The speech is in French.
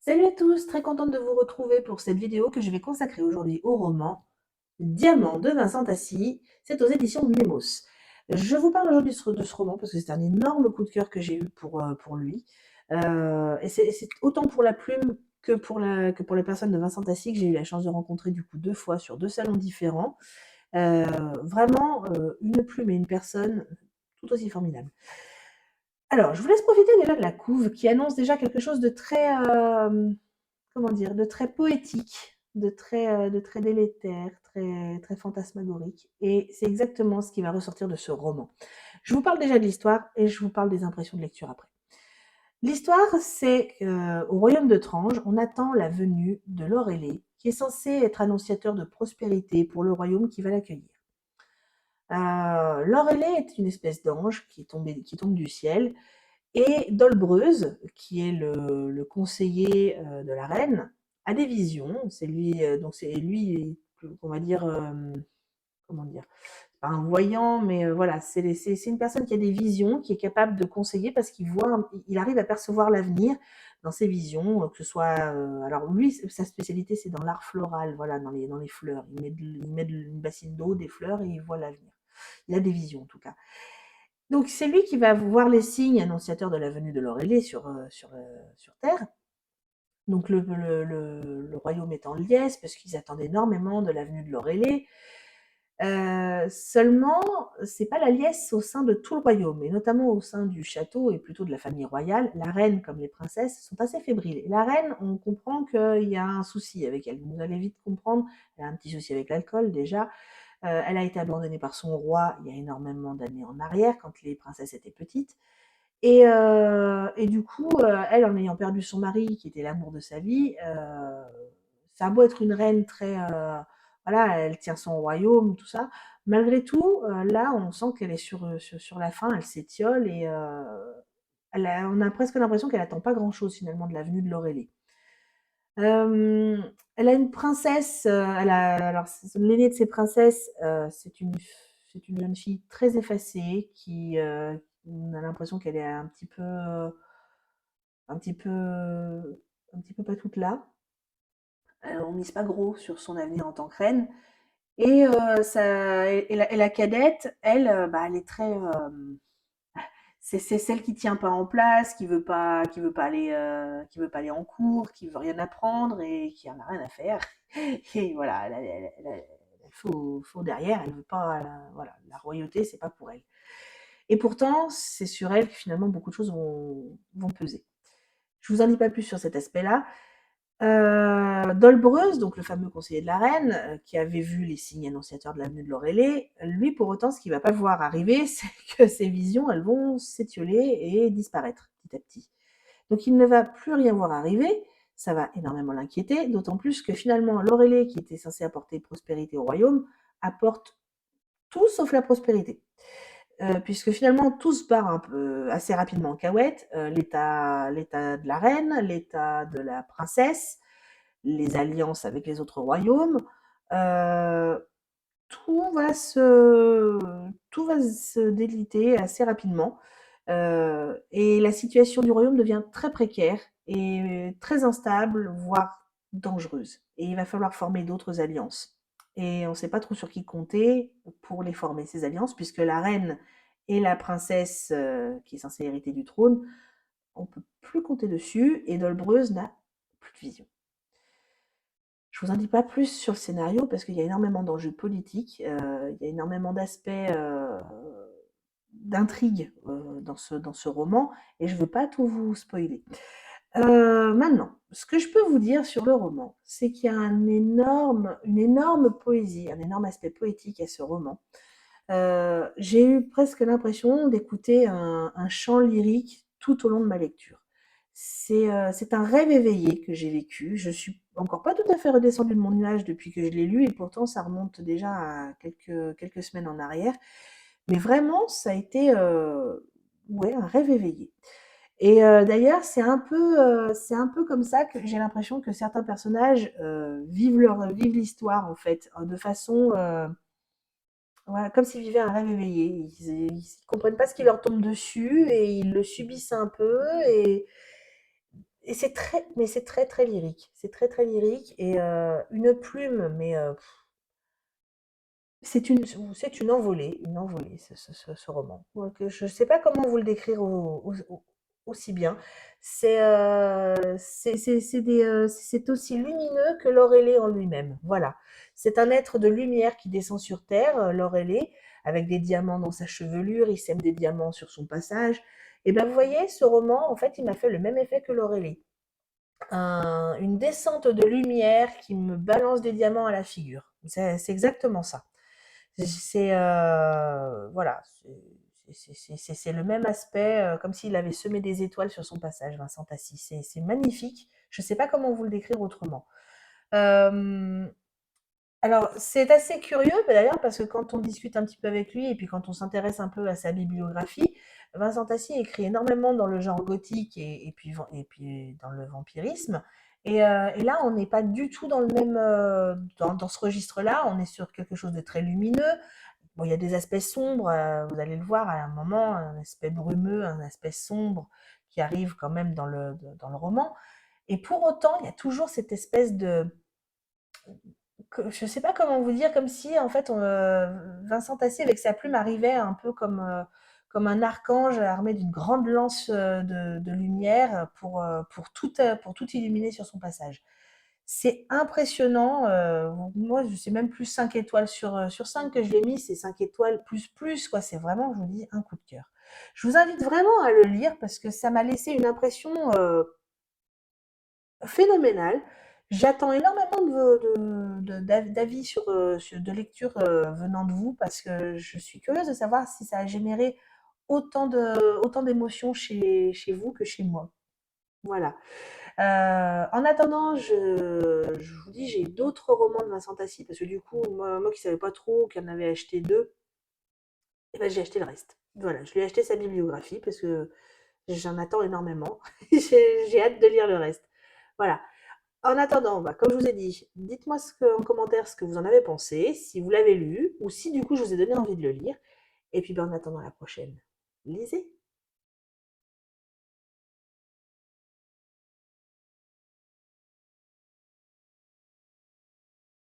Salut à tous, très contente de vous retrouver pour cette vidéo que je vais consacrer aujourd'hui au roman Diamant de Vincent Tassi. C'est aux éditions Nemos. Je vous parle aujourd'hui de ce roman parce que c'est un énorme coup de cœur que j'ai eu pour lui. Et c'est autant pour la plume que pour les personnes de Vincent Tassi que j'ai eu la chance de rencontrer du coup 2 fois sur 2 salons différents. Euh, Vraiment une plume et une personne tout aussi formidable. Alors, je vous laisse profiter déjà de la couve qui annonce déjà quelque chose de très, comment dire, de très poétique, de très délétère, très fantasmagorique. Et c'est exactement ce qui va ressortir de ce roman. Je vous parle déjà de l'histoire et je vous parle des impressions de lecture après. L'histoire, c'est qu'au royaume de Trange, on attend la venue de l'Orélé, qui est censé être annonciateur de prospérité pour le royaume qui va l'accueillir. L'Orélé est une espèce d'ange qui tombe du ciel, et Dolbreuse, qui est le conseiller de la reine, a des visions. C'est lui, donc c'est lui, on va dire, comment dire, pas un voyant, mais voilà, c'est une personne qui a des visions, qui est capable de conseiller parce il arrive à percevoir l'avenir dans ses visions, que ce soit, alors lui, sa spécialité, c'est dans l'art floral, voilà, dans les fleurs. Il met une bassine d'eau, des fleurs et il voit l'avenir. Il a des visions en tout cas. Donc c'est lui qui va voir les signes annonciateurs de la venue de l'Aurélie sur Terre. Donc le royaume est en liesse parce qu'ils attendent énormément de la venue de l'Aurélie. Seulement, c'est pas la liesse au sein de tout le royaume, et notamment au sein du château et plutôt de la famille royale. La reine comme les princesses sont assez fébriles. Et la reine, on comprend qu'il y a un souci avec elle. Vous allez vite comprendre, elle a un petit souci avec l'alcool déjà. Elle a été abandonnée par son roi il y a énormément d'années en arrière, quand les princesses étaient petites. Et du coup, elle, en ayant perdu son mari, qui était l'amour de sa vie, ça a beau être une reine très, voilà, elle tient son royaume, tout ça. Malgré tout, là, on sent qu'elle est sur la fin, elle s'étiole et on a presque l'impression qu'elle attend pas grand-chose finalement de la venue de l'Aurélie. Elle a une princesse, alors l'aînée de ses princesses, c'est une jeune fille très effacée on a l'impression qu'elle est un petit peu, un petit peu pas toute là. On mise pas gros sur son avenir en tant que reine. Et la cadette, elle, bah, elle est très, c'est celle qui tient pas en place, qui veut pas aller en cours, qui veut rien apprendre et qui en a rien à faire. Et voilà, elle faut derrière, elle veut pas, voilà, la royauté, c'est pas pour elle. Et pourtant, c'est sur elle que finalement beaucoup de choses vont peser. Je vous en dis pas plus sur cet aspect-là. Dolbreuse, donc le fameux conseiller de la reine, qui avait vu les signes annonciateurs de la venue de l'Aurélie, lui, pour autant, ce qu'il va pas voir arriver, c'est que ses visions, elles vont s'étioler et disparaître petit à petit. Donc il ne va plus rien voir arriver, ça va énormément l'inquiéter, d'autant plus que finalement l'Aurélie, qui était censée apporter prospérité au royaume, apporte tout sauf la prospérité. Puisque finalement tout se part un peu assez rapidement en cahuète, l'état de la reine, l'état de la princesse, les alliances avec les autres royaumes, euh, tout va se, tout va se déliter assez rapidement. Et la situation du royaume devient très précaire et très instable, voire dangereuse. Et il va falloir former d'autres alliances. Et on ne sait pas trop sur qui compter pour les former, ces alliances, puisque la reine et la princesse qui est censée hériter du trône, on ne peut plus compter dessus, et Dolbreuse n'a plus de vision. Je vous en dis pas plus sur le scénario parce qu'il y a énormément d'enjeux politiques, il y a énormément d'aspects d'intrigue dans ce roman et je veux pas tout vous spoiler. Maintenant, ce que je peux vous dire sur le roman, c'est qu'il y a une énorme poésie, un énorme aspect poétique à ce roman. J'ai eu presque l'impression d'écouter un chant lyrique tout au long de ma lecture. C'est un rêve éveillé que j'ai vécu. Je suis encore pas tout à fait redescendue de mon nuage depuis que je l'ai lu et pourtant ça remonte déjà à quelques semaines en arrière. Mais vraiment, ça a été ouais, un rêve éveillé. Et d'ailleurs, c'est un peu comme ça que j'ai l'impression que certains personnages vivent l'histoire en fait, de façon voilà, comme s'ils vivaient un rêve éveillé. Ils comprennent pas ce qui leur tombe dessus et ils le subissent un peu. Et Et c'est très très lyrique. C'est très très lyrique et une plume, mais c'est une envolée, ce roman. Donc, je ne sais pas comment vous le décrire aussi bien. C'est aussi lumineux que Lorelai en lui-même. Voilà. C'est un être de lumière qui descend sur Terre, Lorelai, avec des diamants dans sa chevelure, il sème des diamants sur son passage. Et ben vous voyez, ce roman, en fait, il m'a fait le même effet que Lorelai. Une descente de lumière qui me balance des diamants à la figure. C'est exactement ça. C'est voilà, c'est le même aspect, comme s'il avait semé des étoiles sur son passage, Vincent Tassi. C'est magnifique. Je ne sais pas comment vous le décrire autrement. Euh, alors, c'est assez curieux, d'ailleurs, parce que quand on discute un petit peu avec lui et puis quand on s'intéresse un peu à sa bibliographie, Vincent Tassi écrit énormément dans le genre gothique et puis dans le vampirisme. Et là, on n'est pas du tout dans le même, dans ce registre-là. On est sur quelque chose de très lumineux. Bon, il y a des aspects sombres, vous allez le voir à un moment, un aspect brumeux, un aspect sombre qui arrive quand même dans le roman. Et pour autant, il y a toujours cette espèce de, je sais pas comment vous dire, comme si en fait Vincent Tassi avec sa plume arrivait un peu comme un archange armé d'une grande lance de lumière pour tout illuminer sur son passage. C'est impressionnant. Moi, je sais même plus 5 étoiles sur 5 que je l'ai mis, c'est 5 étoiles plus plus, quoi. C'est vraiment, je vous dis, un coup de cœur. Je vous invite vraiment à le lire parce que ça m'a laissé une impression phénoménal. J'attends énormément d'avis de lecture venant de vous parce que je suis curieuse de savoir si ça a généré autant d'émotions chez vous que chez moi. Voilà. En attendant, je vous dis, j'ai d'autres romans de Vincent Tassi parce que du coup, moi qui ne savais pas trop, qui en avait acheté deux, et ben, j'ai acheté le reste. Voilà, je lui ai acheté sa bibliographie parce que j'en attends énormément. J'ai hâte de lire le reste. Voilà. En attendant, bah, comme je vous ai dit, dites-moi en commentaire ce que vous en avez pensé, si vous l'avez lu, ou si du coup je vous ai donné envie de le lire. Et puis bah, en attendant la prochaine, lisez.